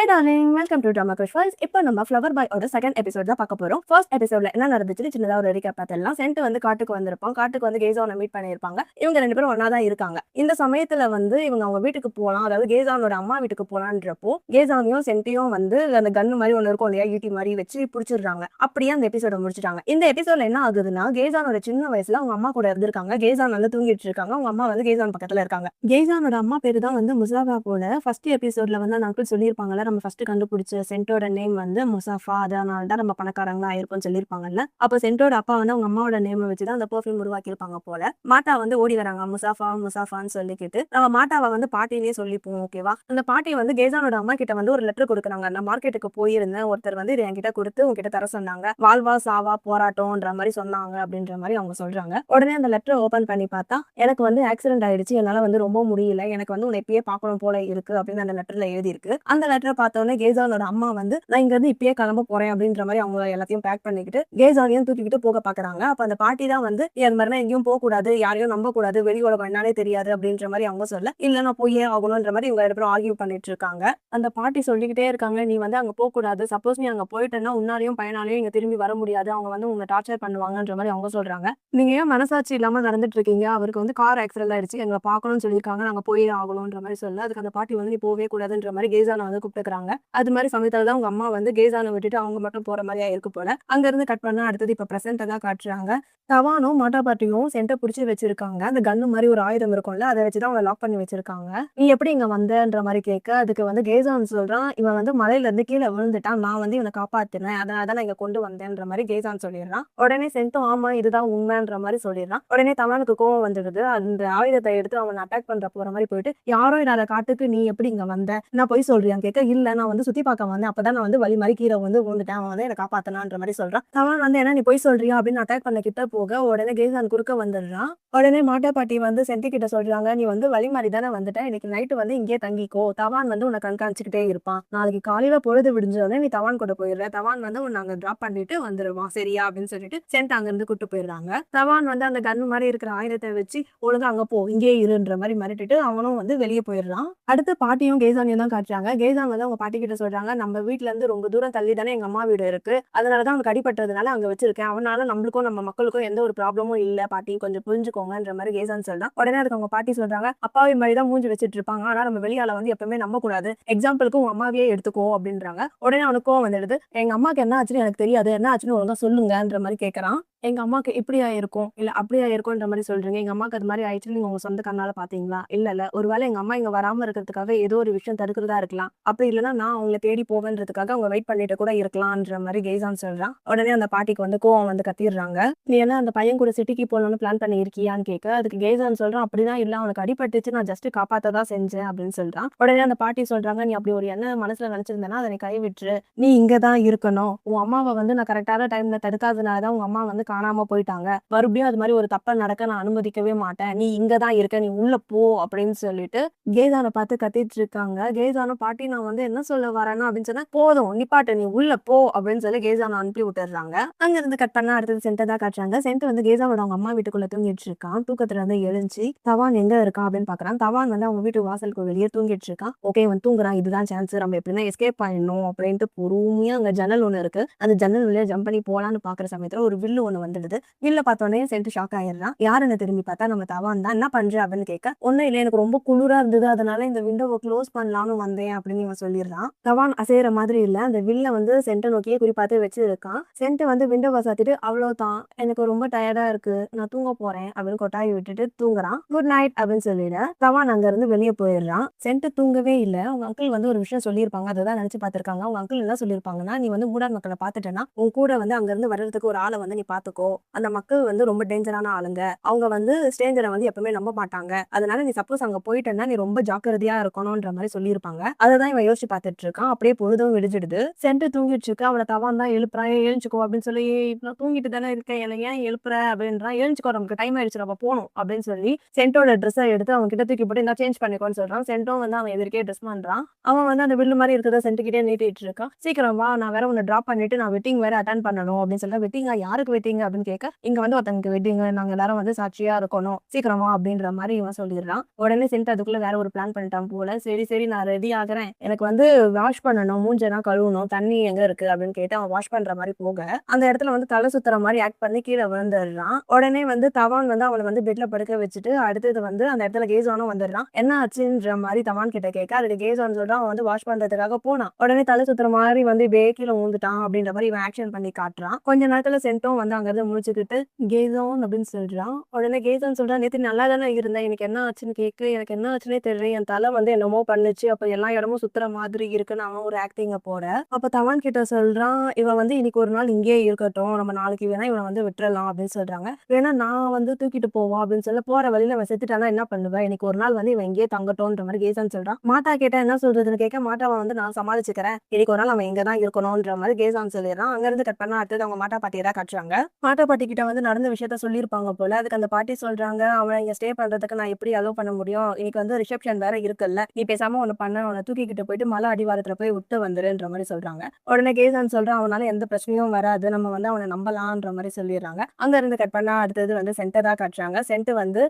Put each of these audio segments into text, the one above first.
Hi darling, welcome to drama crush files. இப்போ நம்ம flower பாய் ஓட செகண்ட் எபிசோட் தான் பார்க்க போறோம். ஃபர்ஸ்ட் எபிசோட்ல என்ன நடந்துச்சு சின்னதாக ஒரு ரீகேப் பார்த்தலாம். சென்ட் வந்து காட்டுக்கு வந்திருப்பான். காட்டுக்கு வந்து கேசானை மீட் பண்ணியிருப்பாங்க. இவங்க ரெண்டு பேரும் ஒன்னா தான் இருக்காங்க. இந்த சமயத்துல வந்து இவங்க அவங்க வீட்டுக்கு போகலாம், அதாவது கேசானோட அம்மா வீட்டுக்கு போலான்றப்போ கேசானையும் சென்ட்டையும் வந்து அந்த கன்னு மாதிரி ஒன்று இருக்கும் இல்லையா, ஈட்டி மாதிரி வச்சு பிடிச்சிடுறாங்க. அப்படியே அந்த எபிசோட முடிச்சிட்டாங்க. இந்த எபிசோட்ல என்ன ஆகுதுன்னா, கேசானோட சின்ன வயசுல அவங்க அம்மா கூட இருந்திருக்காங்க. கேசான் வந்து தூங்கிட்டு இருக்காங்க. அவங்க அம்மா வந்து கேசான் பக்கத்துல இருக்காங்க. கேசானோட அம்மா பேரு தான் வந்து முசாஃபா போல. ஃபர்ஸ்ட் எபிசோட்ல வந்து அந்த அங்கிள் சொல்லியிருப்பாங்கல்ல, நம்ம ஃபர்ஸ்ட் கண்டுபிடிச்ச சென்ட்டோட நேம் வந்து முசாஃபா, அதனால தான் நம்ம பணக்காரங்களா ஆயிருப்போம்னு சொல்லியிருப்பாங்கல்ல. அப்போ சென்ட்டோட அப்பா வந்து அவங்க அம்மாவோட நேமை வச்சு தான் அந்த பெர்ஃப்யூம் உருவாக்கியிருப்பாங்க போல. மாட்டா வந்து ஓடி வராங்க, முசாஃபா முசாஃபான்னு சொல்லிக்கிட்டு. நம்ம மாட்டாவை வந்து பாட்டிலேயே சொல்லிப்போம், ஓகேவா? அந்த பாட்டி வந்து கேசானோட அம்மா கிட்ட வந்து ஒரு லெட்டர் கொடுக்குறாங்க. நான் மார்க்கெட்டுக்கு போயிருந்தேன், ஒருத்தர் வந்து இதை என்கிட்ட கொடுத்து உங்ககிட்ட தர சொன்னாங்க, வாழ்வா சாவா போராட்டம்ன்ற மாதிரி சொன்னாங்க அப்படின்ற மாதிரி அவங்க சொல்றாங்க. உடனே அந்த லெட்டர் ஓபன் பண்ணி பார்த்தா, எனக்கு வந்து ஆக்சிடென்ட் ஆயிடுச்சு, என்னால வந்து ரொம்ப முடியல, எனக்கு வந்து உன்னை இப்பயே பார்க்கணும் போல இருக்கு அப்படின்னு அந்த லெட்டர்ல எழுதி இருக்கு. அந்த லெட்டரை பார்த்தோன்னே கேசானோட அம்மா வந்து நான் இங்க இருந்து இப்பயே கிளம்ப போறேன் அப்படின்ற மாதிரி அவங்க எல்லாத்தையும் பேக் பண்ணிக்கிட்டு கேசானையும் தூக்கிக்கிட்டு போக பாக்குறாங்க. அப்ப அந்த பாட்டி தான் வந்து அது மாதிரினா எங்கேயும் போக கூடாது, யாரையும் நம்ப கூடாது, வெளி உலகம் என்னாலே தெரியாது அப்படின்ற மாதிரி அவங்க சொல்ல, இல்ல நான் போயே ஆகணும்ன்ற மாதிரி இவங்க ரெண்டு பேரும் ஆர்கியூ பண்ணிட்டு இருக்காங்க. அந்த பாட்டி சொல்லிக்கிட்டே இருக்காங்க, நீ வந்து அங்க போக கூடாது, சப்போஸ் நீ அங்க போயிட்டேன்னா உன்னாலையும் பையனாலையும் இங்க திரும்பி வர முடியாது, அவங்க வந்து உங்க டார்ச்சர் பண்ணுவாங்கன்ற மாதிரி அவங்க சொல்றாங்க. நீங்க ஏன் மனசாட்சி இல்லாம நடந்துட்டு இருக்கீங்க, அவருக்கு வந்து கார் ஆக்சிடென்ட் ஆயிடுச்சு, எங்களை பார்க்கணும்னு சொல்லியிருக்காங்க, நாங்க போயே ஆகணும்ன்ற மாதிரி சொல்ல, அதுக்கு அந்த பாட்டி வந்து நீ போவே கூடாதுன்ற மாதிரி கேசானை வந்து கூப்பிட்டுக்கிறாங்க. அது மாதிரி சமயத்துல தான் உங்க அம்மா வந்து கேசானை விட்டுட்டு அவங்க மட்டும் போற மாதிரியா இருக்கு போல. அங்க இருந்து கட் பண்ணா அடுத்தது இப்ப பிரசன்ட் தான் காட்டுறாங்க. தவானும் மாட்டா பாட்டியும் சென்ட்டை பிடிச்சி வச்சிருக்காங்க. அந்த கன்னு மாதிரி ஒரு ஆயுதம் இருக்கும்ல, அதை வச்சுதான் அவங்க லாக் பண்ணி வச்சிருக்காங்க. நீ எப்படி இங்க வந்தன்ற மாதிரி கேட்க, அதுக்கு வந்து கேசான் சொல்றான், இவன் வந்து மலையில இருந்து கீழே விழுந்துட்டான், நான் வந்து இவனை காப்பாத்தினேன், அதனாலதான் நான் இங்க கொண்டு வந்தேன்ற மாதிரி கேசான் சொல்லிடுறான். உடனே சென்ட்டும் ஆமா இதுதான் உண்மைன்ற மாதிரி சொல்லிடுறான். உடனே தவானுக்கு கோவம் வந்துடுது. அந்த ஆயுதத்தை எடுத்து அவன் அட்டாக் பண்ற போற மாதிரி போயிட்டு, யாரோ இல்லாத காட்டுக்கு நீ எப்படி இங்க வந்த, நான் போய் சொல்றியான்னு கேட்க, இல்ல நான் வந்து சுத்தி பார்க்க வந்தேன், அப்பதான் நான் வந்து வழி மாதிரி கீழே வந்து விழுந்துட்டேன், அவன் வந்து என்னை காப்பாத்தனான்ற மாதிரி சொல்றான். தவான் வந்து என்ன நீ போய் சொல்றியா அப்படின்னு அட்டாக் பண்ண கிட்ட போக, உடனே கேசான் குறுக்க வந்துடுறான். உடனே மாட்டா பாட்டி வந்து சென்டி கிட்ட சொல்றாங்க, நீ வந்து வழி மாதிரி தானே வந்துட்ட, இன்னைக்கு நைட்டு வந்து இங்கே தங்கிக்கோ, தவான் வந்து உன்னை கண்காணிச்சுக்கிட்டே இருப்பான், நாளைக்கு காலையில பொழுது விடிஞ்சோடனே நீ தவான் கூட போயிடுற, தவான் வந்து உன்னை அங்க டிராப் பண்ணிட்டு வந்துருவான் சரியா அப்படின்னு சொல்லிட்டு சென்ட் அங்க இருந்து கூட்டு போயிடுறாங்க. தவான் வந்து அந்த கன் மாதிரி இருக்கிற ஆயுதத்தை வச்சு ஒழுங்கா அங்க போ, இங்கே இருன்ற மாதிரி மிரட்டிட்டு அவனும் வந்து வெளியே போயிடுறான். அடுத்து பாட்டியும் கேசானியும் தான் காட்டுறாங்க. கேசான் வந்து அவங்க பாட்டி கிட்ட சொல்றாங்க, நம்ம வீட்டுல இருந்து ரொம்ப தூரம் தள்ளி தானே எங்க அம்மா வீடு இருக்கு, அதனாலதான் அவனுக்கு அடிபட்டதுனால அங்க வச்சிருக்கேன், அவனால நம்மளுக்கும் நம்ம மக்களுக்கும் எந்த ஒரு ப்ராப்ளமும் இல்ல பாட்டி, கொஞ்சம் புரிஞ்சுக்கோங்கன்ற மாதிரி கேசான் சொல்றான். உடனே அதுக்கு அவங்க பாட்டி சொல்றாங்க, அப்பாவி மாதிரி தான் மூஞ்சி வச்சிட்டு இருப்பாங்க, ஆனா நம்ம வெளியால வந்து எப்பவுமே நம்ப கூடாது, எக்ஸாம்பிளுக்கு உங்க அம்மாவையே எடுத்துக்கோ அப்படின்றாங்க. உடனே அவனுக்கும் வந்துடுது, எங்க அம்மாக்கு என்ன ஆச்சுன்னு எனக்கு தெரியாது, என்ன ஆச்சுன்னு ஒழுங்கா சொல்லுங்கன்ற மாதிரி கேட்கறான். எங்க அம்மாக்கு இப்படி ஆயிருக்கும் இல்ல அப்படி ஆயிருக்கும்ன்ற மாதிரி சொல்றீங்க, எங்க அம்மாக்கு அது மாதிரி ஆயிடுச்சு நீங்க உங்க சொந்த கண்ணால பாத்தீங்களா, இல்ல ஒருவேளை எங்க அம்மா இங்க வராம இருக்கிறதுக்காக ஏதோ ஒரு விஷயம் தடுக்கிறதா இருக்கலாம், அப்படி இல்லைன்னா நான் அவங்களை தேடி போவேன்றதுக்காக அவங்க வெயிட் பண்ணிட்டு கூட இருக்கலாம்ன்ற மாதிரி கேசான் சொல்றான். உடனே அந்த பாட்டிக்கு வந்து கோவம் வந்து கத்திடுறாங்க. நீ என்ன அந்த பையன் கூட சிட்டிக்கு போகணும்னு பிளான் பண்ணி இருக்கியான்னு கேட்க, அதுக்கு கேசான் சொல்றான், அப்படிதான் இல்ல அவனுக்கு அடிபட்டுச்சு, நான் ஜஸ்ட் காப்பாத்ததான் செஞ்சேன் அப்படின்னு சொல்றான். உடனே அந்த பாட்டி சொல்றாங்க, நீ அப்படி ஒரு என்ன மனசுல நினைச்சிருந்தேன்னா அதை நீ கைவிட்டுரு, நீ இங்கதான் இருக்கணும், உன் அம்மாவை வந்து நான் கரெக்டான டைம்ல தடுக்காதனாலதான் உங்க அம்மா வந்து காணாம போயிட்டாங்க, மறுபடியும் அது மாதிரி ஒரு தப்ப நடக்க நான் அனுமதிக்கவே மாட்டேன், நீ இங்கதான் இருக்க, நீ உள்ள போ அப்படின்னு சொல்லிட்டு கேசானை பார்த்து கத்திட்டு இருக்காங்க. கேசானும் பாட்டி நான் வந்து என்ன சொல்ல வரேன்னா அப்படின்னு சொன்னா, போதும் நிப்பாட்டு, நீ உள்ள போ அப்படின்னு சொல்லி கேசானை அனுப்பி விட்டுறாங்க. அங்க இருந்து கட் பண்ணா அடுத்தது சென்ட் தான் காட்டுறாங்க. சென்ட் வந்து கேசாவோட அவங்க அம்மா வீட்டுக்குள்ள தூங்கிட்டு இருக்கான். தூக்கத்துல வந்து எழுந்துச்சு தவான் எங்க இருக்கான் அப்படின்னு பாக்குறான். தவான் வந்து அவங்க வீட்டு வாசலுக்கு வெளியே தூங்கிட்டு இருக்கான். ஓகே அவன் தூங்குறான், இதுதான் சான்ஸ், நம்ம எப்படின்னா எஸ்கேப் ஆயிடணும் அப்படின்ட்டு பொறுமையா அங்க ஜன்னல் ஒண்ணு இருக்கு, அந்த ஜன்னல் வழியா ஜம்ப் பண்ணி போலான்னு பாக்குற சமயத்துல ஒரு வில்லு ஒண்ணு வந்துடுது. வில்ல பார்த்தோன்னே சென்ட் ஷாக் ஆயிடுறான். யாருன்னு திரும்பி பார்த்தா நம்ம தவான் தான். என்ன பண்ற அப்படின்னு கேட்க, ஒன்னும் இல்லை எனக்கு ரொம்ப குளிரா இருந்தது, அதனால இந்த விண்டோவை க்ளோஸ் பண்ணலாம்னு வந்தேன் அப்படின்னு இவன் சொல்லிடுறான். தவான் அசைற மாதிரி இல்ல, அந்த வில்ல வந்து சென்ட்டை நோக்கியே குறிப்பாத்து வச்சு இருக்கான். சென்ட் வந்து விண்டோவை சாத்திட்டு அவ்வளவுதான் எனக்கு ரொம்ப டயர்டா இருக்கு, நான் தூங்க போறேன் அப்படின்னு கொட்டாயி விட்டுட்டு தூங்குறான். குட் நைட் அப்படின்னு சொல்லிட தவான் அங்க இருந்து வெளியே போயிடுறான். சென்ட் தூங்கவே இல்லை. அவங்க அங்கிள் வந்து ஒரு விஷயம் சொல்லியிருப்பாங்க, அதை தான் நினைச்சு பார்த்திருக்காங்க. அவங்க அங்கிள் என்ன சொல்லியிருப்பாங்கன்னா, நீ வந்து மூடார் மக்களை பார்த்துட்டேன்னா உன் கூட வந்து அங்க இருந்து வர்றதுக்கு ஒரு ஆளை வந்து நீ பாத்துக்கோ, அந்த மக்கள் வந்து ரொம்ப டேஞ்சரான ஆளுங்க, அவங்க வந்து ஸ்ட்ரேஞ்சரை வந்து எப்பவுமே நம்ப மாட்டாங்க, அதனால நீ சப்போஸ் அங்க போயிட்டேன்னா நீ ரொம்ப ஜாக்கிரதையா இருக்கணும்ன்ற மாதிரி சொல்லியிருப்பாங்க. அதான் இவன் யோசிச்சு பார்த்துட்டு இருக்கான். அப்படியே பொழுதும் விடிஞ்சிடுது. சென்ட் தூங்கிட்டு இருக்கு. அவனை தவான் தான் எழுப்புறான், எழுஞ்சுக்கோ அப்படின்னு சொல்லி, நான் தூங்கிட்டு தானே இருக்கேன், என்னை ஏன் எழுப்புற அப்படின்றான். எழுஞ்சுக்கோ நமக்கு டைம் ஆயிடுச்சு நம்ம போகணும் அப்படின்னு சொல்லி சென்ட்டோட ட்ரெஸ்ஸை எடுத்து அவன் கிட்ட தூக்கி போட்டு நான் சேஞ்ச் பண்ணிக்கோன்னு சொல்றான். சென்ட்டும் வந்து அவன் எதிர்க்கே ட்ரெஸ் பண்றான். அவன் வந்து அந்த வில்லு மாதிரி இருக்கிறத சென்ட் கிட்டே நீட்டிட்டு இருக்கான். சீக்கிரம் வா, நான் வேற உன்னை டிராப் பண்ணிட்டு நான் வெட்டிங் வேற அட்டன் பண்ணணும் அப்படின்னு சொல்லிட்டு, வெட்டிங்கா யாருக்கு வெட்டிங் இருக்கீங்க அப்படின்னு கேட்க, இங்க வந்து ஒருத்தங்க வெட்டிங், நாங்க எல்லாரும் வந்து சாட்சியா இருக்கணும், சீக்கிரமா அப்படின்ற மாதிரி இவன் சொல்லிடுறான். உடனே சென்ட் அதுக்குள்ள வேற ஒரு பிளான் பண்ணிட்டான் போல. சரி சரி நான் ரெடி ஆகுறேன், எனக்கு வந்து வாஷ் பண்ணணும், மூஞ்செல்லாம் கழுவணும், தண்ணி எங்க இருக்கு அப்படின்னு கேட்டு அவன் வாஷ் பண்ற மாதிரி போக அந்த இடத்துல வந்து தலை சுத்துற மாதிரி ஆக்ட் பண்ணி கீழே விழுந்துடுறான். உடனே வந்து தவான் வந்து அவனை வந்து பெட்ல படுக்க வச்சுட்டு அடுத்தது வந்து அந்த இடத்துல கேசானும் வந்துடுறான். என்ன ஆச்சுன்ற மாதிரி தவான் கிட்ட கேட்க, அதுக்கு கேசான் சொல்றான் அவன் வந்து வாஷ் பண்றதுக்காக போனான், உடனே தலை சுத்துற மாதிரி வந்து கீழே விழுந்துட்டான் அப்படின்ற மாதிரி இவன் ஆக்ஷன் பண்ணி காட்டுறான். கொஞ்ச நேரத்துல சென்ட்டும் வந்து அங்க இருந்து முடிச்சுக்கிட்டு கேசான் அப்படின்னு சொல்றான். உடனே கேசான் சொல்றான், நேத்து நல்லா தானே இருந்தேன், எனக்கு என்ன ஆச்சுன்னு கேட்க, எனக்கு என்ன ஆச்சுன்னே தெரியல, என் தலை வந்து என்னமோ பண்ணுச்சு, அப்ப எல்லா இடமும் சுத்துற மாதிரி இருக்குன்னு அவன் ஒரு ஆக்டிங்க போட, அப்ப தவான் கிட்ட சொல்றான், இவன் வந்து இன்னைக்கு ஒரு நாள் இங்கேயே இருக்கட்டும், நம்ம நாளைக்கு வேணா இவனை வந்து விட்டுறலாம் அப்படின்னு சொல்றாங்க. வேணா நான் வந்து தூக்கிட்டு போவோம் அப்படின்னு சொல்ல, போற வழியில அவன் செத்துட்டானா என்ன பண்ணுவேன், இன்னைக்கு ஒரு நாள் வந்து இவன் இங்கேயே தங்கட்டும்ன்ற மாதிரி கேசான் சொல்றான். மாட்டா கேட்டா என்ன சொல்றதுன்னு கேட்க, மாட்டாவை வந்து நான் சமாளிச்சுக்கிறேன், இன்னைக்கு ஒரு நாள் அவன் இங்க தான் இருக்கணும்ன்ற மாதிரி கேசான் சொல்லிடுறான். அங்க இருந்து கட் பண்ணா அடுத்தது அவங்க மாட்டா பாட்டியை தான் காட்டுறாங்க. மாட்டா பாட்டி கிட்ட வந்து நடந்த விஷயத்த சொல்லியிருப்பாங்க போல. அதுக்கு அந்த பாட்டி சொல்றாங்க, அவனை இங்க ஸ்டே பண்றதுக்கு நான் எப்படி அலோவ் பண்ண முடியும், இன்னைக்கு வந்து ரிசப்ஷன் வேற இருக்குல்ல, நீ பேசாம ஒண்ணு பண்ண, அவனை தூக்கிக்கிட்டு போயிட்டு மலை அடிவாரத்துல போய் விட்டு வந்துருன்ற மாதிரி சொல்றாங்க. உடனே கேசான் சொல்றான், அவனால எந்த பிரச்சனையும் வராது, நம்ம வந்து அவனை நம்பலான்ற மாதிரி சொல்லிடுறாங்க. அங்க இருந்து கட் பண்ணா அடுத்தது வந்து சென்ட்டை தான் காட்டுறாங்க. சென்ட் வந்து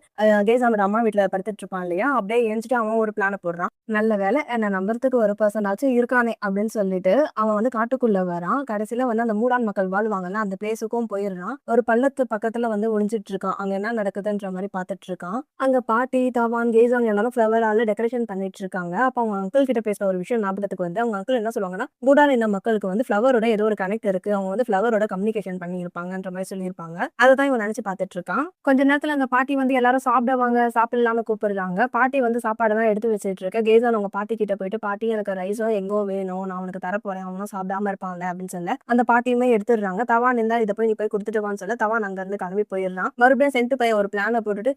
கேசானோட அம்மா வீட்டுல படுத்துட்டு இருப்பான் இல்லையா, அப்படியே எழுந்துட்டு அவன் ஒரு பிளான போடுறான். நல்ல வேலை என்ன நம்புறதுக்கு ஒரு பர்சன் ஆச்சும் இருக்கானே அப்படின்னு சொல்லிட்டு அவன் வந்து காட்டுக்குள்ள வரான். கடைசியில வந்து அந்த மூடான் மக்கள் வாழ்வாங்கல்ல அந்த பிளேஸுக்கும் போயிடுறான். ஒரு பள்ளத்து பக்கத்துல வந்து ஒளிஞ்சிட்டு இருக்கான். அங்க என்ன நடக்குதுன்ற மாதிரி பாத்துட்டு இருக்கான். அங்க பாட்டி தவான் கேசான் எல்லாரும் ஃபிளவரால டெக்கரேஷன் பண்ணிட்டு இருக்காங்க. அப்ப அவங்க அங்கிள் கிட்ட பேசுற ஒரு விஷயம் ஞாபகத்துக்கு வந்து அவங்க அங்கிள் என்ன சொல்லுவாங்கன்னா, மூடான் இந்த மக்களுக்கு வந்து ஃபிளவரோட ஏதோ ஒரு கனெக்ட் இருக்கு, அவங்க வந்து ஃபிளவரோட கம்யூனிகேஷன் பண்ணி இருப்பாங்கன்ற மாதிரி சொல்லியிருப்பாங்க. அதைதான் இவன் நினைச்சு பாத்துட்டு இருக்கான். கொஞ்ச நேரத்துல அந்த பாட்டி வந்து எல்லாரும் சாப்பிடுவாங்க, சாப்பிடலாம்னு கூப்பிடுறாங்க. பாட்டி வந்து சாப்பாடெல்லாம் எடுத்து வச்சிட்டு இருக்க, கேசான் அவங்க பாட்டி கிட்ட போயிட்டு, பாட்டி எனக்கு ரைஸோ எங்கோ வேணும், நான் அவனுக்கு தரப்போறேன், அவனும் சாப்பிடாம இருப்பான்ல அப்படின்னு சொல்ல அந்த பாட்டியுமே எடுத்துடுறாங்க. தவான் இருந்தா இதை போய் நீ போய் கொடுத்துட்டு வான்னு சொல்ல தவான் அங்க இருந்து கிளம்பி போயிடுறான். மறுபடியும் சென்ட் பையன் ஒரு பிளான போட்டுட்டு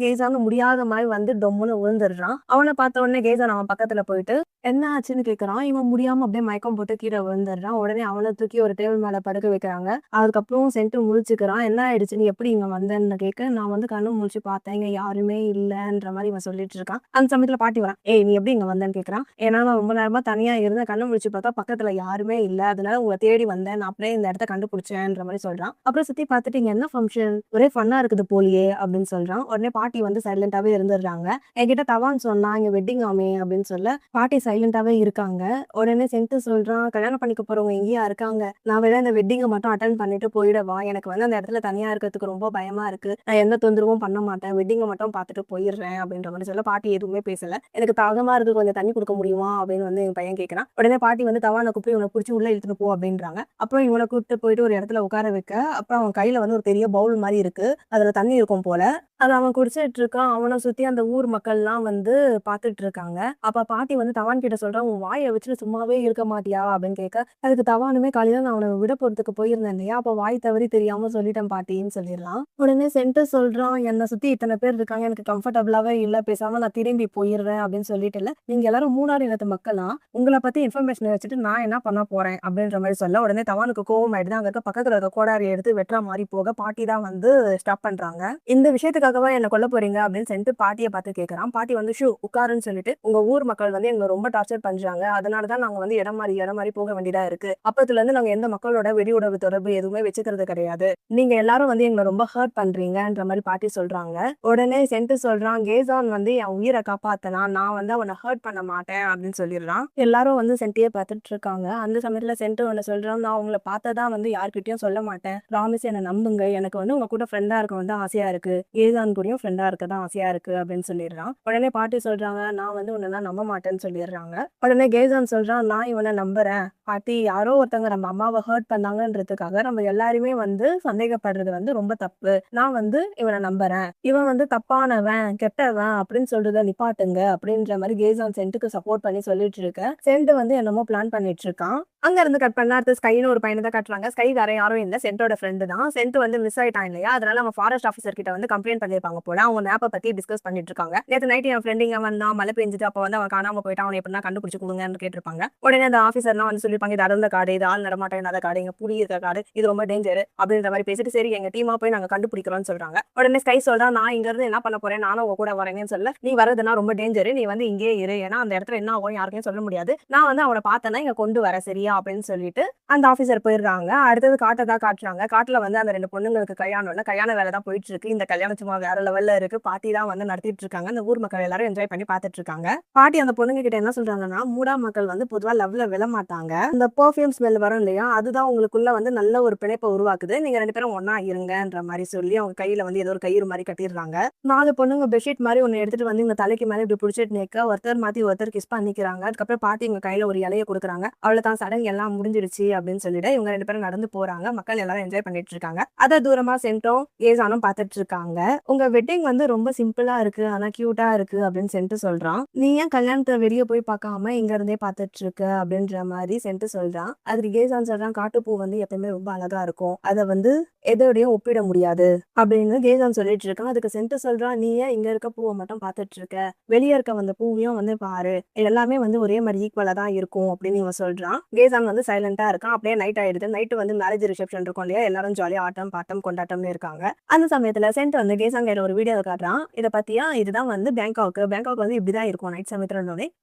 கேசான்னு முடியாத மாதிரி வந்து டொம்முன்னு விழுந்துடுறான். அவனை பார்த்த உடனே கேசான் அவன் பக்கத்துல போயிட்டு என்ன ஆச்சுன்னு கேட்கறான். இவன் முடியாம அப்படியே மயக்கம் போட்டு கீழே விழுந்துடுறான். உடனே அவனை தூக்கி ஒரு டேபிள் மேல படுக்க வைக்கிறாங்க. அதுக்கப்புறம் சென்ட் முழிச்சுக்கிறான். என்ன ஆயிடுச்சு, நீ எப்படி இங்க வந்தேன்னு கேட்க, நான் வந்து கண்ணு முழிச்சு பார்த்தேன், இங்க யாருமே இல்லைன்ற மாதிரி இவன் சொல்லிட்டு இருக்கான். அந்த சமயத்துல பாட்டி வரான். நீ எப்படி இங்க வந்தேன்னு கேட்கறான். ஏன்னா நான் ரொம்ப நேரமா தனியா இருந்த, கண்ணு முழிச்சு பார்த்தா பக்கத்துல யாருமே இல்ல, அதனால உங்களை தேடி வந்தேன், நான் அப்படியே இந்த இடத்த கண்டுபிடிச்சேன்ற மாதிரி சொல்றான். அப்புறம் சுத்தி பார்த்துட்டு இங்க என்ன ஃபங்க்ஷன், ஒரே ஃபன்னா இருக்குது போலியே அப்படின்னு சொல்றான். உடனே பாட்டி வந்து சைலண்டாவே இருந்துடுறாங்க. என்கிட்ட தவான் சொன்னா இங்க வெட்டிங் ஆமே அப்படின்னு சொல்ல பாட்டி சைலண்டாவே இருக்காங்க. உடனே சென்ட் சொல்றான், கல்யாணம் பண்ணிக்க போறவங்க எங்கேயா இருக்காங்க, நான் வேணா இந்த வெட்டிங்கை மட்டும் அட்டன் பண்ணிட்டு போயிடவா, எனக்கு வந்து அந்த இடத்துல தனியா இருக்கிறதுக்கு ரொம்ப பயமா இருக்கு, நான் எந்த தொந்தரவும் பண்ண மாட்டேன், வெட்டிங்கை மட்டும் பார்த்துட்டு போயிடுறேன் அப்படின்ற மாதிரி சொல்ல பாட்டி எதுவுமே பேசல. எனக்கு தாகமா இருக்கு, கொஞ்சம் தண்ணி கொடுக்க முடியுமா அப்படின்னு வந்து என் பையன் கேட்கறான். உடனே பாட்டி வந்து தவானை கூப்பிட்டு இவனை பிடிச்சி உள்ள இழுத்துட்டு போ அப்படின்றாங்க. அப்புறம் இவனை கூப்பிட்டு போயிட்டு ஒரு இடத்துல உட்கார வைக்க, அப்புறம் அவன் கையில வந்து ஒரு பெரிய பவுல் மாதிரி இருக்கு, அதுல தண்ணி இருக்கும் போல, அதை அவன் குடிச்சிட்டு இருக்கான். அவனை சுத்தி அந்த ஊர் மக்கள்லாம் வந்து பாத்துட்டு இருக்காங்க. அப்ப பாட்டி வந்து தவான் கிட்ட சொல்றான், உன் வாயை வச்சுட்டு சும்மாவே இருக்க மாட்டியா அப்படின்னு கேட்க, அதுக்கு தவானுமே காலையில நான் அவனை விட போறதுக்கு போயிருந்தேன் இல்லையா, அப்ப வாய் தவறி தெரியாம சொல்லிட்டேன் பாட்டின்னு சொல்லிடலாம். உடனே சென்டர் சொல்றான், என்னை சுத்தி இத்தனை பேர் இருக்காங்க, எனக்கு கம்ஃபர்டபுளாவே இல்ல, பேசாம நான் திரும்பி போயிடுறேன் அப்படின்னு சொல்லிட்டு இல்ல, நீங்க எல்லாரும் மூணாறு இனத்து மக்களா, உங்களை பத்தி இன்ஃபர்மேஷன் வச்சுட்டு நான் என்ன பண்ண போறேன் அப்படின்ற மாதிரி சொல்ல, உடனே தவானுக்கு கோவம் ஆயிடுது. அங்க இருக்க பக்கத்துல இருக்க கோடாரி எடுத்து வெட்டுற மாதிரி போக பாட்டி தான் வந்து ஸ்டாப் பண்றாங்க. இந்த விஷயத்துக்காகவா என்ன கொல்ல போறீங்க அப்படின்னு சொல்லிட்டு பாட்டியை பார்த்து கேட்கறான். பாட்டி வந்து ஷூ உட்காருன்னு சொல்லிட்டு, உங்க ஊர் மக்கள் வந்து எங்களை ரொம்ப டார்ச்சர் பண்றாங்க, அதனாலதான் நாங்க வந்து இடம் மாறி போக வேண்டியதா இருக்கு, அப்பத்துல இருந்து நாங்க எந்த மக்களோட வெடி உணவு தொடர்பு எதுவுமே வச்சுக்கிறது கிடையாது, நீங்க எல்லாரும் வந்து எங்களை ரொம்ப ஹர்ட் பண்றீங்கன்ற மாதிரி பாட்டி சொல்றாங்க. உடனே சென்ட் சொல்றான், கேசான் வந்து என் உயிரை காப்பாத்தலாம், நான் வந்து அவனை ஹர்ட் பண்ண மாட்டேன் அப்படின்னு சொல்லிடுறான். எல்லாரும் வந்து சென்ட்டையே பார்த்துட்டு இருக்காங்க. அந்த சமயத்துல சென்ட் ஒன்னு சொல்றான், நான் உங்களை பார்த்ததான் வந்து யார்கிட்டயும் சொல்ல மாட்டேன், ப்ராமிஸ் என்ன நம்புங்க, எனக்கு வந்து உங்க கூட ஃப்ரெண்டா இருக்க வந்து ஆசையா இருக்கு, கேசான் கூடயும் ஃப்ரெண்டா இருக்க தான் ஆசையா இருக்கு அப்படின்னு சொல்லிடுறான். உடனே பாட்டி சொல்றாங்க, நான் வந்து உன்னை நம்ப மாட்டேன்னு சொல்லிடுறாங்க. உடனே கேசான் சொல்றான், நான் இவனை நம்புறேன் பாட்டி, யாரோ ஒருத்தவங்க நம்ம அம்மாவை ஹர்ட் பண்ணாங்கன்றதுக்காக நம்ம எல்லாருமே வந்து சந்தேகப்படுறது வந்து ரொம்ப தப்பு, நான் வந்து இவனை நம்புறேன், இவன் வந்து தப்பானவன் கெட்டவன் அப்படின்னு சொல்றத நிப்பாட்டுங்க அப்படின்ற மாதிரி கேசான் சென்ட்டுக்கு சப்போர்ட் பண்ணி சொல்லிட்டு இருக்க, சென்ட் வந்து என்னமோ பிளான் பண்ணிட்டு இருக்கான். அங்க இருந்து கட் பண்ணா அடுத்து ஸ்கைன்னு ஒரு பையனை தான் காட்டுறாங்க. ஸ்கை வேற யாரும் இல்ல, சென்ட்டோட ஃப்ரெண்டு தான். சென்ட் வந்து மிஸ் ஆயிட்டான் இல்லையா, அதனால அவங்க ஃபாரஸ்ட் ஆஃபீஸர் கிட்ட வந்து கம்ப்ளைண்ட் பண்ணிருப்பாங்க போல, அவங்க மேப்பை பத்தி டிஸ்கஸ் பண்ணிட்டு இருக்காங்க. நேற்று நைட் என் ஃப்ரெண்ட் இங்க வந்தான், மழை பெஞ்சிட்டு, அப்போ வந்து அவன் காணாம போயிட்டான், அவனை எப்படின்னா கண்டுபிடிச்சு கொடுங்கன்னு கேட்டிருப்பாங்க. உடனே அந்த ஆஃபீஸர்லாம் வந்து சொல்லிருப்பாங்க, இது அடர்ந்த காடு, இது ஆள் நடமாட்டம் இல்லாத காடு, இங்க புலி இருக்க காடு, இது ரொம்ப டேஞ்சர் அப்படின்ற மாதிரி பேசிட்டு சரி எங்க டீமா போய் நாங்க கண்டுபிடிக்கிறோம்னு சொல்றாங்க. உடனே ஸ்கை சொல்றா, நான் இங்க இருந்து என்ன பண்ண போறேன், நானும் உங்க கூட வரேன்னு சொல்ல, நீ வரதுன்னா ரொம்ப டேஞ்சர், நீ வந்து இங்கே இரு, ஏன்னா அந்த இடத்துல என்ன ஆகும் யாருக்கும் சொல்ல முடியாது, நான் வந்து அவனை பார்த்தேன்னா இங்க கொண்டு வர சரியா அப்படின்னு சொல்லிட்டு அந்த ஆபீசர் போயிடுறாங்க. அடுத்தது காட்டை தான் காட்டுறாங்க. காட்டுல வந்து அந்த 2 பொண்ணுங்களுக்கு கல்யாண வேலை தான் போயிட்டு இருக்கு. இந்த கல்யாணம் சும்மா வேற லெவல்ல இருக்கு. பாட்டி தான் வந்து நடத்திட்டு இருக்காங்க. அந்த ஊர் மக்கள் எல்லாரும் என்ஜாய் பண்ணி பார்த்துட்டு இருக்காங்க. பாட்டி அந்த பொண்ணுங்க கிட்ட என்ன சொல்றாங்கன்னா, மூடா மக்கள் வந்து பொதுவா லவ்ல விழ மாட்டாங்க, இந்த பெர்ஃப்யூம் ஸ்மெல் வரும் இல்லையா, அதுதான் உங்களுக்குள்ள வந்து நல்ல ஒரு பிணைப்பை உருவாக்குது, நீங்க 2 பேரும் ஒண்ணா இருங்கன்ற மாதிரி சொல்லி அவங்க கையில வந்து ஏதோ ஒரு கயிறு மாதிரி கட்டிடுறாங்க. 4 பொண்ணுங்க பெட்ஷீட் மாதிரி ஒன்னு எடுத்துட்டு வந்து இவங்க தலைக்கு மேல இப்படி பிடிச்சிட்டு நிக்க ஒருத்தர் மாத்தி ஒருத்தர் கிஸ் பண்ணிக்கிறாங்க. அதுக்கப்புறம் பாட்டி இவங்க கையில ஒரு இலையை கொடுக்குறாங்க. அவ்வளவுதான், சடங்கு எல்லாம் முடிஞ்சிடுச்சு அப்படின்னு சொல்லிட்டு இவங்க 2 பேரும் நடந்து போறாங்க. மக்கள் எல்லாரும் என்ஜாய் பண்ணிட்டு இருக்காங்க. அத தூரமா சென்ட்டும் ஏசானும் பார்த்துட்டு இருக்காங்க. உங்க வெட்டிங் வந்து ரொம்ப சிம்பிளா இருக்கு, ஆனா கியூட்டா இருக்கு அப்படின்னு சென்ட் சொல்றான். நீ ஏன் கல்யாணத்தை வெளியே போய் பார்க்காம இங்க இருந்தே பார்த்துட்டு இருக்க அப்படின்ற மாதிரி சென்ட் சொல்றான். அதுக்கு கேசான் சொல்றான், காட்டுப்பூ வந்து எப்பயுமே ரொம்ப அழகா இருக்கும், அதை வந்து எதோடையும் ஒப்பிட முடியாது அப்படின்னு கேசான் சொல்லிட்டு இருக்கான். அதுக்கு சென்ட் சொல்றான், நீ ஏன் இங்க இருக்க பூவை மட்டும் பார்த்துட்டு இருக்க, வெளியே இருக்க வந்த பூவையும் வந்து பாரு, எல்லாமே வந்து ஒரே மாதிரி ஈக்குவலா தான் இருக்கும் அப்படின்னு இவன் சொல்றான். கேசான் வந்து சைலண்டா இருக்கான். அப்படியே நைட் ஆயிடுது. நைட்டு வந்து மேரேஜ் ரிசப்ஷன் இருக்கும் இல்லையா, எல்லாரும் ஜாலியா ஆட்டம் பாட்டம் கொண்டாட்டம்னு இருக்காங்க. அந்த சமயத்துல சென்ட் வந்து கேசான் கையில ஒரு வீடியோ காட்டுறான். இதை பத்தியா, இதுதான் வந்து பேங்காக் வந்து இப்படிதான் இருக்கும் நைட் சமயத்துல.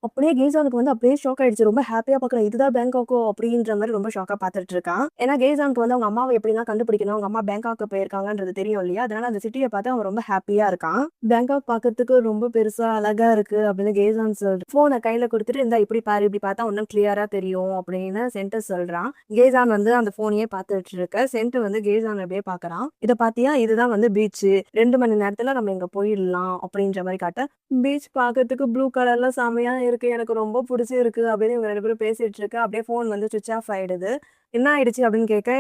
அப்படியே கேசானுக்கு வந்து அப்படியே ஷாக் ஆயிடுச்சு. ரொம்ப ஹாப்பியா பாக்குறேன், இதுதான் பேங்காக்கோ அப்படின்ற மாதிரி ரொம்ப ஷாக்கா பாத்துட்டு இருக்கான். ஏன்னா கேசானுக்கு வந்து அவங்க அம்மாவை எப்படின்னா கண்டுபிடிக்கணும், அவங்க அம்மா பேங்காக் போயிருக்காங்கன்றது தெரியும் இல்லையா, அதனால அந்த சிட்டியை பார்த்து அவன் ரொம்ப ஹாப்பியா இருக்கான். பேங்காக் பாக்குறதுக்கு ரொம்ப பெருசா அழகா இருக்கு அப்படின்னு கேசான் சொல்றான். போனை கையில கொடுத்துட்டு, இந்த இப்படி பாரு, இப்படி பார்த்தா இன்னும் கிளியரா தெரியும் அப்படின்னு சென்ட் சொல்றான். கேசான் வந்து அந்த போனையே பார்த்துட்டு இருக்க சென்ட் வந்து கேசான் அப்படியே பாக்குறான். இதை பாத்தியா, இதுதான் வந்து பீச், 2 மணி நேரத்துல நம்ம இங்க போயிடலாம் அப்படின்ற மாதிரி காட்ட, பீச் பாக்குறதுக்கு ப்ளூ கலர்ல செமையா இருக்கு, எனக்கு ரொம்ப பிடிச்சிருக்கு அப்படின்னு இவங்க 2 பேரும் பேசிட்டு இருக்கு. அப்படியே போன் வந்து சுவிச் ஆஃப் ஆயிடுது. என்ன ஆயிடுச்சு அப்படின்னு கேட்க,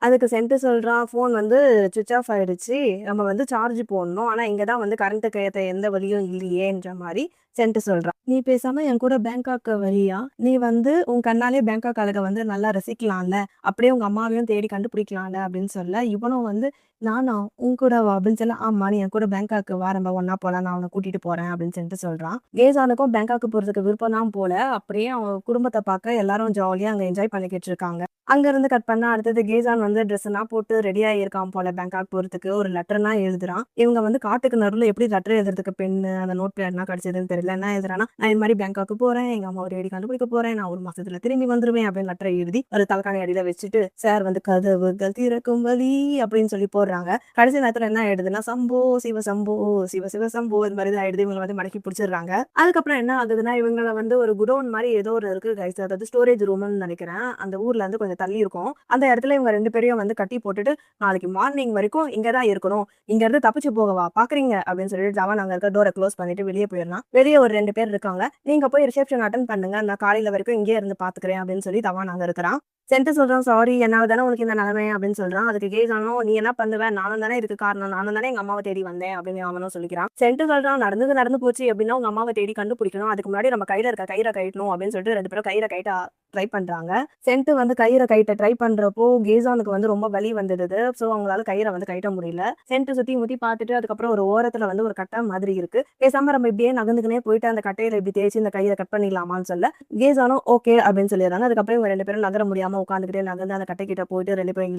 அதுக்கு சென்ட் சொல்றான், போன் வந்து சுவிச் ஆஃப் ஆயிடுச்சு, நம்ம வந்து சார்ஜ் போடணும், ஆனா இங்கதான் வந்து கரண்ட்டுக்கு ஏத்த எந்த வழியும் இல்லையேன்ற மாதிரி சென்ட் சொல்றான். நீ பேசாம என் கூட பேங்காக் வரியா, நீ வந்து உன் கண்ணாலே பேங்காக் அழகை வந்து நல்லா ரசிக்கலாம்ல, அப்படியே உங்க அம்மாவையும் தேடி கண்டுபிடிக்கலாம்ல அப்படின்னு சொல்ல, இவனும் வந்து நானா உன் கூட வா அப்படின்னு சொல்ல, ஆமா நீ என் கூட பேங்காக்கு வா, நம்ம ஒன்னா போலாம், நான் அவனை கூட்டிட்டு போறேன் அப்படின்னு சொல்லிட்டு சொல்றான். கேசானுக்கும் பேங்காக்கு போறதுக்கு விருப்பம் தான் போல. அப்படியே அவன் குடும்பத்தை பார்க்க எல்லாரும் ஜாலியா அங்க என்ஜாய் பண்ணிக்கிட்டு இருக்காங்க. அங்க இருந்து கட் பண்ணா அடுத்தது கேசான் வந்து ட்ரெஸ் எல்லாம் போட்டு ரெடி ஆகியிருக்கான் போல பேங்காக் போறதுக்கு. ஒரு லெட்டர்லாம் எழுதுறான். இவங்க வந்து காட்டுக்கு நடுவில் எப்படி லெட்டர் எழுதுறதுக்கு பெண்ணு அந்த நோட் பேட் எல்லாம் கிடைச்சதுன்னு தெரியல. என்ன எழுதுறான்னா, நான் இந்த மாதிரி பேங்காக்கு போறேன், எங்க அம்மா ஒரு கண்டுபிடிக்க போறேன், நான் 1 மாசத்துல திரும்பி வந்துருவேன் அப்படின்னு லெட்டர் எழுதி ஒரு தலைக்காணி அடியில வச்சுட்டு, சார் வந்து கதவுகள் திறக்கும் வழி அப்படின்னு சொல்லி போடுறாங்க. கடைசி நேரத்துல என்ன எழுதுனா, சம்போ சிவ சம்போ சிவ சிவ சம்போ இந்த மாதிரி தான் எழுதி இவங்க வந்து மடக்கி பிடிச்சிடுறாங்க. அதுக்கப்புறம் என்ன ஆகுதுன்னா, இவங்களை வந்து ஒரு குடோன் மாதிரி ஏதோ ஒரு இருக்கு கைஸ், அதாவது ஸ்டோரேஜ் ரூம்னு நினைக்கிறேன், அந்த ஊர்ல இருந்து கொஞ்சம் தள்ளி இருக்கும். அந்த இடத்துல இவங்க 2 பேரையும் வந்து கட்டி போட்டுட்டு, நாளைக்கு மார்னிங் வரைக்கும் இங்கதான் இருக்கணும், இங்க இருந்து தப்பிச்சு போகவா பாக்குறீங்க அப்படின்னு சொல்லிட்டு ஜவான் அங்க இருக்க டோரை க்ளோஸ் பண்ணிட்டு வெளியே போயிடலாம். வெளியே ஒரு 2 பேர் இருக்காங்க, நீங்க போய் ரிசப்ஷன் அட்டன் பண்ணுங்க, நான் காலையில வரைக்கும் இங்கே இருந்து பாத்துக்கிறேன் அப்படின்னு சொல்லி தவான் அங்க இருக்கிறான். சென்ட் சொல்றான், சாரி என்னால தானே உனக்கு இந்த நிலைமை அப்படின்னு சொல்றான். அதுக்கு கேசானும், நீ என்ன பண்ணுவ, நானும் தானே இதுக்கு காரணம், நானும் தானே எங்க அம்மாவை தேடி வந்தேன் அப்படின்னு அவனும் சொல்லிக்கிறான். சென்ட் சொல்றான், நடந்து போச்சு அப்படின்னா உங்க அம்மாவை தேடி கண்டுபிடிக்கணும், அதுக்கு முன்னாடி நம்ம கையில இருக்க கயிறை கட்டணும் அப்படின்னு சொல்லிட்டு 2 பேரும் கயிறை கைட்ட ட்ரை பண்றாங்க. சென்ட் வந்து கயிறை கைட்ட ட்ரை பண்றப்போ கேசானுக்கு வந்து ரொம்ப வலி வந்துடுது. சோ அவங்களால கயிறை வந்து கைட்ட முடியல. சென்ட் சுத்தி முத்தி பார்த்துட்டு அதுக்கப்புறம் ஒரு ஓரத்துல வந்து ஒரு கட்டை மாதிரி இருக்கு, பேசாம நம்ம இப்படியே நகர்ந்துக்குனே போயிட்டு அந்த கட்டையில இப்படி தேய்ச்சி இந்த கயிறை கட் பண்ணிடலாமான்னு சொல்ல கேசானும் ஓகே அப்படின்னு சொல்லிடுறாங்க. அதுக்கப்புறம் இவங்க 2 பேரும் நகர முடியாம உட்காந்துக்கிட்டே நகர்ந்து அந்த கட்டை கிட்ட போயிட்டு 2 பேரும்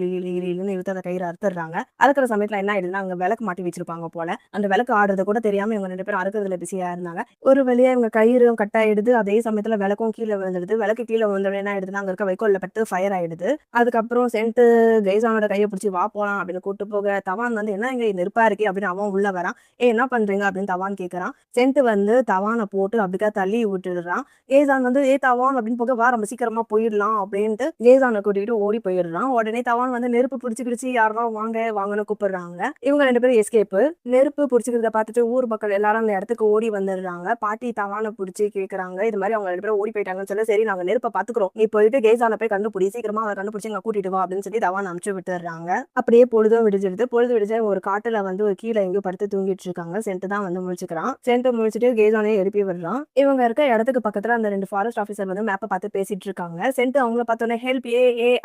இழுன்னு இழுத்து அந்த கயிறை அறுத்துறாங்க. அறுக்கிற சமயத்துல என்ன ஆயிடுதுன்னா, அங்க விளக்கு மாட்டி வச்சிருப்பாங்க போல, அந்த விளக்கு ஆடுறது கூட தெரியாம இவங்க 2 பேரும் அறுக்கிறதுல பிஸியா இருந்தாங்க. ஒரு வழியா இவங்க கயிறும் கட் ஆயிடுது. அதே சமயத்துல விளக்கும் கீழே விழுந்துடுது. விளக்கு கீழே விழுந்தோட என்ன ஆயிடுதுன்னா, அங்க இருக்க வைக்கோல்ல பட்டு ஃபயர் ஆயிடுது. அதுக்கப்புறம் சென்ட் கேசானோட கையை பிடிச்சி வா போலாம் அப்படின்னு கூட்டு போக, தவான் வந்து என்ன இங்க நெருப்பா இருக்கே அப்படின்னு அவன் உள்ள வரான். என்ன பண்றீங்க அப்படின்னு தவான் கேட்கறான். சென்ட் வந்து தவானை போட்டு அப்படிக்கா தள்ளி விட்டுடுறான். கேசான் வந்து தவான் அப்படின்னு போக, வா ரொம்ப சீக்கிரமா போயிடலாம் அப்படின்ட்டு கேசானை கூட்டிட்டு ஓடி போயிடுறான். உடனே தவான் வந்து நெருப்பு பிடிச்சிக்கிடுச்சு, யாரும் வாங்கன்னு கூப்பிடுறாங்க. இவங்க 2 பேரும் எஸ்கேப்பு. நெருப்பு பிடிச்சிக்கிறத பார்த்துட்டு ஊர் மக்கள் எல்லாரும் அந்த இடத்துக்கு ஓடி வந்துடுறாங்க. பாட்டி தவானை பிடிச்சி கேட்கறாங்க, இது மாதிரி அவங்க 2 பேரும் ஓடி போயிட்டாங்கன்னு சொல்ல, சரி நாங்க நெருப்பை பாத்துக்கிறோம், நீ போயிட்டு கேசானை போய் கண்டுபிடி, சீக்கிரமா அவரை கண்டுபிடிச்சு எங்க கூட்டிட்டு வா அப்படின்னு சொல்லி தவான் அனுப்பிச்சு விட்டுறாங்க. அப்படியே பொழுதும் விடிஞ்சிடுது. பொழுது விடிஞ்ச ஒரு காட்டுல வந்து ஒரு கீழே எங்கேயோ படுத்து தூங்கிட்டு இருக்காங்க. சென்ட் தான் வந்து முழிச்சுக்கிறான். சென்ட் முழிச்சுட்டு கேசானே எழுப்பி விடுறான். இவங்க இருக்க இடத்துக்கு பக்கத்துல அந்த 2 ஃபாரஸ்ட் ஆஃபீஸர் வந்து மேப்பை பார்த்து பேசிட்டு இருக்காங்க. சென்ட் அவங்கள பார்த்தோன்னே, ஹே ஹெல்ப்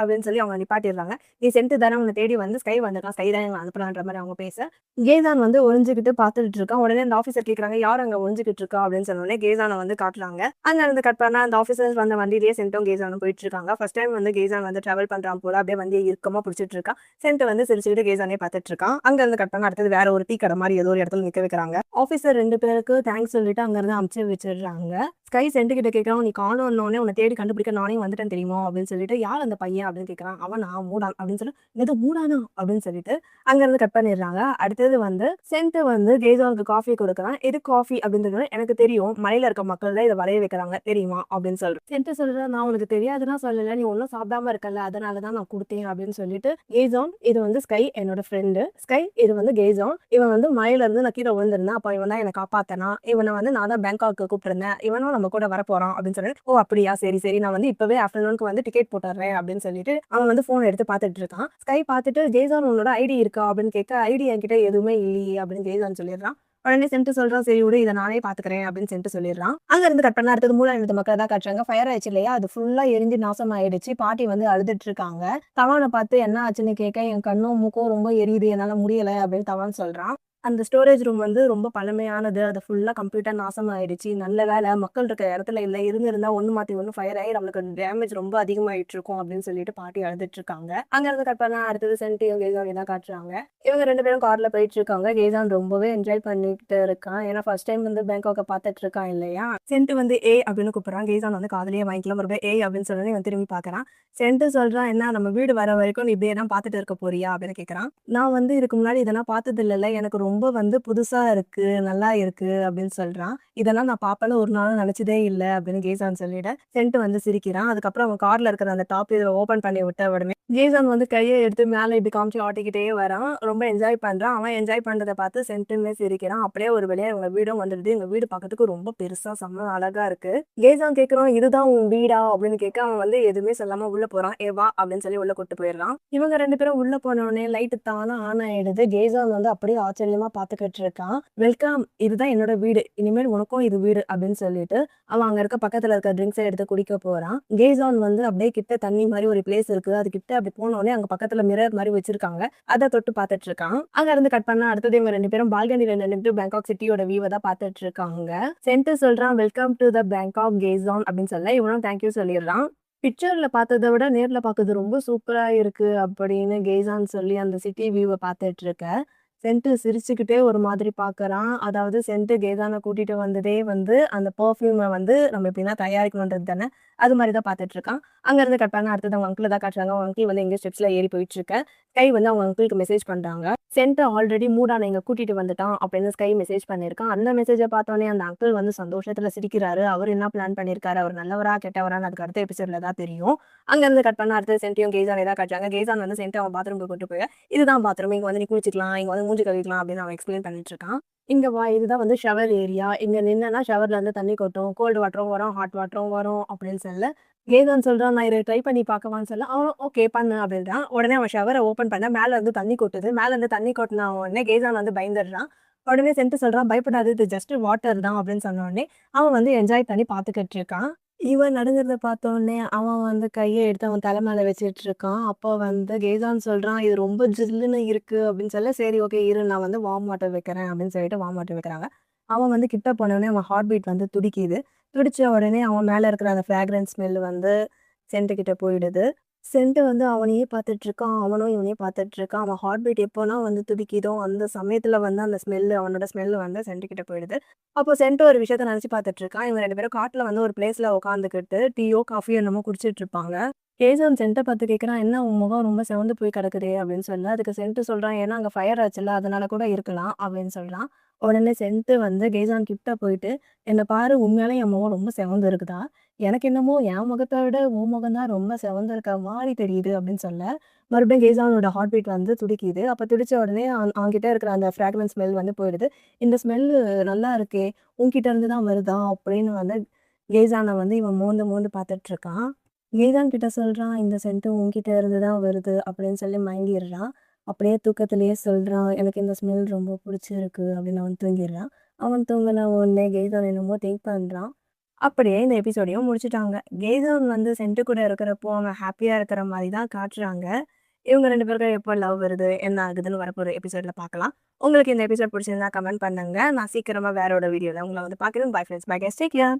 அப்படின்னு சொல்லி அவங்க நிப்பாட்டிடுறாங்க. நீ சென்ட் தானே, உன்னை தேடி வந்து ஸ்கை வந்திருக்கான், ஸ்கை தான் எங்களை அனுப்புறான்ற மாதிரி அவங்க பேச கேசான் வந்து ஒளிஞ்சுக்கிட்டு பார்த்துட்டு இருக்கான். உடனே அந்த ஆஃபீஸர் கேட்குறாங்க, யார் அங்கே ஒளிஞ்சுக்கிட்டு இருக்கா அப்படின்னு சொன்னோடனே கேசானை வந்து காட்டுறாங்க. அங்க இருந்து கட் பண்ணா அந்த ஆஃபீஸர்ஸ் வந்த வண்டியிலேயே சென்ட்டும் கேசானும் போயிட்டு இருக்காங்க. ஃபர்ஸ்ட் டைம் வந்து கேசான் வந்து டிராவல் பண்றான் போல, அப்படியே வண்டியை இறுக்கமா பிடிச்சிட்டு இருக்கான். சென்ட் வந்து சிரிச்சுக்கிட்டு கேசானே பார்த்துட்டு இருக்கான். அங்க இருந்து கட் பண்ணா அடுத்தது வேற ஒரு டீ கடை மாதிரி ஏதோ ஒரு இடத்துல நிக்க வைக்கிறாங்க. ஆஃபீஸர் 2 பேருக்கு தேங்க்ஸ் சொல்லிட்டு அங்க இருந்து அமுச்சு வச்சிடுறாங்க. ஸ்கை சென்ட் கிட்ட கேட்கறான், நீ காணோன்னே உன்னை தேடி கண்டுபிடிக்க நானே வந்துட்டேன் தெரியுமா அப்படின்னு சொல்லிட்டு, யார் அந்த பையன் அப்படின்னு கேட்கறான். அவன் நான் மூடான் அப்படின்னு சொல்லி, எது மூடானா அப்படின்னு சொல்லிட்டு அங்க இருந்து கட் பண்ணிடுறாங்க. அடுத்தது வந்து சென்ட் வந்து கேசானுக்கு காஃபி கொடுக்குறான். எது காஃபி அப்படின்றது எனக்கு தெரியும், மலையில இருக்க மக்கள் தான் இதை வளைய வைக்கிறாங்க தெரியுமா அப்படின்னு சொல்றேன். சென்ட் சொல்ற, நான் உனக்கு தெரியாதுன்னா சொல்லல, நீ ஒன்னும் சாப்பிடாம இருக்கல, அதனாலதான் நான் கொடுத்தேன் அப்படின்னு சொல்லிட்டு, கேசான் இது வந்து ஸ்கை என்னோட ஃப்ரெண்டு, ஸ்கை இது வந்து கேசான், இவன் வந்து மலையில இருந்து நான் கீழே விழுந்திருந்தேன், அப்ப இவன் தான் என்னை காப்பாத்தனா, இவனை வந்து நான் தான் பேங்காக்கு கூப்பிட்டிருந்தேன், இவனும் நம்ம கூட வரப்போறான் அப்படின்னு சொல்லிட்டு, ஓ அப்படியா சரி சரி, நான் வந்து இப்பவே ஆஃப்டர்நூனுக்கு வந்து டிக்கெட் போட்டுறேன் அப்படின்னு சொல்லிட்டு அவன் வந்து போன் எடுத்து பார்த்துட்டு இருக்கான். ஸ்கை பார்த்துட்டு, ஜேசான் உன்னோட ஐடி இருக்கா அப்படின்னு கேட்க, ஐடி என்கிட்ட எதுவுமே இல்லையே அப்படின்னு ஜேசான் சொல்லிடுறான். உடனே சென்ட் சொல்றான், சரி விடு, இதை நானே பாத்துக்கிறேன் அப்படின்னு சென்ட் சொல்லிடுறான். அங்க இருந்து கட் பண்ணா அடுத்தது மூணாயிரத்து மக்கள் தான் காட்டுறாங்க. ஃபயர் ஆயிடுச்சு இல்லையா, அது ஃபுல்லா எரிஞ்சு நாசம் ஆயிடுச்சு. பாட்டி வந்து அழுதுட்டு இருக்காங்க. தவானை பார்த்து என்ன ஆச்சுன்னு கேட்க, என் கண்ணும் மூக்கும் ரொம்ப எரியுது, என்னால முடியல அப்படின்னு தவான் சொல்றான். அந்த ஸ்டோரேஜ் ரூம் வந்து ரொம்ப பழமையானது, அது ஃபுல்லா கம்ப்ளீட்டா நாசம் ஆயிடுச்சு. நல்ல வேலை மக்கள் இருக்க இடத்துல இல்லை, இருந்திருந்தா ஒண்ணு மாத்தி ஒண்ணு ஃபயர் ஆகி நம்மளுக்கு டேமேஜ் ரொம்ப அதிகமாயிட்டு இருக்கும் அப்படின்னு சொல்லிட்டு பாட்டி அழுதுட்டு இருக்காங்க. அங்க இருந்து கட் பண்ணா அடுத்தது சென்ட்டையும் கேசான் தான் காட்டுறாங்க. இவங்க 2 பேரும் கார்ல போயிட்டு இருக்காங்க. கேசான் ரொம்பவே என்ஜாய் பண்ணிட்டு இருக்கான், ஏன்னா ஃபர்ஸ்ட் டைம் வந்து பேங்காக்க பார்த்துட்டு இருக்கான் இல்லையா. சென்ட் வந்து ஏ அப்படின்னு கூப்பிடுறான். கேசான் வந்து காதலியே வாங்கிக்கலாம், மறுபடியும் ஏ அப்படின்னு சொல்லி இவன் திரும்பி பாக்குறான். சென்ட் சொல்றான், என்ன நம்ம வீடு வர வரைக்கும் நீ இப்படியே தான் பார்த்துட்டு இருக்க போறியா அப்படின்னு கேட்கறான். நான் வந்து இதுக்கு முன்னாடி இதெல்லாம் பார்த்தது இல்லைல்ல, எனக்கு ரொம்ப வந்து புதுசா இருக்கு, நல்லா இருக்கு அப்படின்னு சொல்றான். இதெல்லாம் நான் பாப்பேன்னு ஒரு நாளும் நினைச்சதே இல்லை அப்படின்னு கேசான் சொல்லிட சென்ட் வந்து சிரிக்கிறான். அதுக்கப்புறம் அவன் கார்ல இருக்கிற அந்த டாப் இதை ஓபன் பண்ணி விட்ட உடனே கேசான் வந்து கையை எடுத்து மேல இப்படி காமிச்சு ஆட்டிக்கிட்டே வரான். ரொம்ப என்ஜாய் பண்றான். அவன் என்ஜாய் பண்றதை பார்த்து சென்ட்டுமே சிரிக்கிறான். அப்படியே ஒரு வழியா இவங்க வீடும் வந்துடுது. எங்க வீடு பார்க்கறதுக்கு ரொம்ப பெருசா செம்ம அழகா இருக்கு. கேசான் கேட்கறான், இதுதான் உன் வீடா அப்படின்னு கேட்க, அவன் வந்து எதுவுமே சொல்லாம உள்ள போறான். ஏ வா அப்படின்னு சொல்லி உள்ள கூட்டு போயிடுறான். இவங்க 2 பேரும் உள்ள போன உடனே லைட்டு தானா ஆன் ஆயிடுது. கேசான் வந்து அப்படியே ஆச்சரியமா பார்த்துக்கிட்டு இருக்கான். வெல்கம், இதுதான் என்னோட வீடு, இனிமேல் உனக்கும் இது வீடு அப்படின்னு சொல்லிட்டு அவன் அங்க இருக்க பக்கத்துல இருக்க ட்ரிங்க்ஸை எடுத்து குடிக்க போறான். கேசான் வந்து அப்படியே கிட்ட தண்ணி மாதிரி ஒரு பிளேஸ் இருக்கு, அது கிட்ட அப்படி போனோடனே அங்க பக்கத்துல மிரர் மாதிரி வச்சிருக்காங்க, அதை தொட்டு பார்த்துட்டு இருக்கான். அங்க இருந்து கட் பண்ணா அடுத்தது இவங்க 2 பேரும் பால்கனில நின்று பேங்காக் சிட்டியோட வியூவை தான் பார்த்துட்டு இருக்காங்க. சென்ட் சொல்றான், welcome to the Bangkok kaizen அப்படின்னு சொல்ல இவனும் தேங்க்யூ சொல்லிடுறான். பிக்சர்ல பார்த்ததை விட நேர்ல பார்க்கறது ரொம்ப சூப்பரா இருக்கு அப்படின்னு கேசான் சொல்லி அந்த சிட்டி வியூவை பார்த்துட்டு இருக்க, சென்ட் சிரிச்சுக்கிட்டே ஒரு மாதிரி பார்க்கறான். அதாவது சென்ட் கேசானை கூட்டிட்டு வந்ததே வந்து அந்த பெர்ஃப்யூமை வந்து நம்ம எப்படின்னா தயாரிக்கணுன்றது தானே, அது மாதிரி தான் பார்த்துட்டு இருக்கான். அங்க இருந்து கட் பண்ணா அடுத்தது அவங்க அங்கிள் தான் காட்டுறாங்க. அவங்க அங்கிள் வந்து எங்க ஸ்டெப்ஸ்ல ஏறி போயிட்டு இருக்க ஸ்கை வந்து அவங்க அங்கிளுக்கு மெசேஜ் பண்றாங்க. சென்ட் ஆல்ரெடி மூடான எங்க கூட்டிட்டு வந்துட்டான் அப்படின்னு ஸ்கை மெசேஜ் பண்ணியிருக்கான். அந்த மெசேஜை பார்த்தோன்னே அந்த அங்கிள் வந்து சந்தோஷத்துல சிரிக்கிறாரு. அவர் என்ன பிளான் பண்ணியிருக்காரு, அவர் நல்லவரா கெட்டவரான்னு அதுக்கு அடுத்த எபிசோட்ல தான் தெரியும். அங்க இருந்து கட் பண்ணா அடுத்தது சென்ட்டையும் கேசானை தான் காட்டுறாங்க. கேசான் வந்து சென்ட் அவன் பாத்ரூம்க்கு கூட்டு போய், இதுதான் பாத்ரூம், இங்க வந்து நீ குளிச்சுக்கலாம், இங்க வந்து மூஞ்சி கழுவிக்கலாம் அப்படின்னு அவன் எக்ஸ்பிளைன் பண்ணிட்டு இருக்கான். இங்க வா, இதுதான் வந்து ஷவர் ஏரியா, இங்க நின்னா ஷவர்ல இருந்து தண்ணி கொட்டும், கோல்டு வாட்டரும் வரும், ஹாட் வாட்டரும் வரும் அப்படின்னு சொல்ல கேசான் சொல்றான், நான் இதை ட்ரை பண்ணி பார்க்கவான்னு சொல்ல அவன் ஓகே பண்ணு அப்படின்றான். உடனே அவன் ஷவரை ஓப்பன் பண்ண மேல இருந்து தண்ணி கொட்டுது. மேல இருந்து தண்ணி கொட்டின உடனே கேசான் வந்து பயந்துடுறான். உடனே சென்ட் சொல்றான், பயப்படாது, இது ஜஸ்ட் வாட்டர் தான் அப்படின்னு சொன்ன உடனே அவன் வந்து என்ஜாய் பண்ணி பார்த்துக்கிட்டு இருக்கான். இவன் நடந்தத பார்த்தோன்னே அவன் வந்து கையை எடுத்து அவன் தலை மேல வச்சுட்டு இருக்கான். அப்போ வந்து கேசான் சொல்றான், இது ரொம்ப ஜில்லுன்னு இருக்கு அப்படின்னு சொல்ல, சரி ஓகே இரு, நான் வந்து வார்ம் வாட்டர் வைக்கிறேன் அப்படின்னு சொல்லிட்டு வார்ம் வாட்டர் வைக்கிறாங்க. அவன் வந்து கிட்ட போனோடனே அவன் ஹார்ட் பீட் வந்து துடிக்குது. துடிச்ச உடனே அவன் மேல இருக்கிற அந்த ஃப்ராக்ரன்ஸ் ஸ்மெல் வந்து சென்ட் கிட்ட போயிடுது. சென்ட் வந்து அவனையே பார்த்துட்டு இருக்கான். அவனும் இவனையே பார்த்துட்டு இருக்கான். அவன் ஹார்ட் பீட் எப்போனா வந்து துடிக்குதோ அந்த சமயத்துல வந்து அந்த ஸ்மெல், அவனோட ஸ்மெல் வந்து சென்ட் கிட்ட போயிடுது. அப்போ சென்ட் ஒரு விஷயத்த நினைச்சு பார்த்துட்டு இருக்கான். இவங்க 2 பேரும் காட்டுல வந்து ஒரு பிளேஸ்ல உட்காந்துக்கிட்டு டீயோ காஃபியோ என்னமோ குடிச்சிட்டு இருப்பாங்க. கேசான் சென்ட்டை பார்த்து கேட்குறான், என்ன உன் முகம் ரொம்ப சிவந்து போய் கிடக்குதே அப்படின்னு சொல்ல, அதுக்கு சென்ட் சொல்றான், ஏன்னா அங்கே ஃபயர் ஆச்சுல்ல அதனால கூட இருக்கலாம் அப்படின்னு சொல்றான். உடனே சென்ட் வந்து கேசான் கிட்ட போயிட்டு, என்னை பாரு, உண்மையாலே என் முகம் ரொம்ப சிவந்து இருக்குதா, எனக்கு என்னமோ என் முகத்தை விட உன் முகம் தான் ரொம்ப சிவந்து இருக்க மாதிரி தெரியுது அப்படின்னு சொல்ல, மறுபடியும் கேசானோட ஹார்ட் பீட் வந்து துடிக்குது. அப்போ துடிச்ச உடனே அவன்கிட்ட இருக்கிற அந்த ஃப்ராக்ரன்ஸ் ஸ்மெல் வந்து போயிடுது. இந்த ஸ்மெல் நல்லா இருக்கே, உன்கிட்ட இருந்து தான் வருதா அப்படின்னு வந்து கேசானை வந்து இவன் மோந்து மோந்து பார்த்துட்டு இருக்கான். கேசான் கிட்ட சொல்றான், இந்த சென்ட்டு உன்கிட்ட இருந்து தான் வருது அப்படின்னு சொல்லி மயங்கிடுறான். அப்படியே தூக்கத்திலேயே சொல்றான், எனக்கு இந்த ஸ்மெல் ரொம்ப பிடிச்சிருக்கு அப்படின்னு அவன் தூங்கிடுறான். அவன் தூங்கின உடனே கேசான் என்னமோ திங்க் பண்றான். அப்படியே இந்த எபிசோடையும் முடிச்சுட்டாங்க. கேசவன் வந்து சென்ட்டு கூட இருக்கிறப்போ அவன் ஹாப்பியா இருக்கிற மாதிரி தான் காட்டுறாங்க. இவங்க 2 பேருக்கும் எப்போ லவ் வருது, என்ன ஆகுதுன்னு வரப்போற எபிசோட்ல பார்க்கலாம். உங்களுக்கு இந்த எபிசோட் பிடிச்சிருந்தா கமெண்ட் பண்ணுங்க. நான் சீக்கிரமா வேற ஒரு வீடியோல உங்கள வந்து பார்க்குறேன். Bye friends. Bye guys. Take care.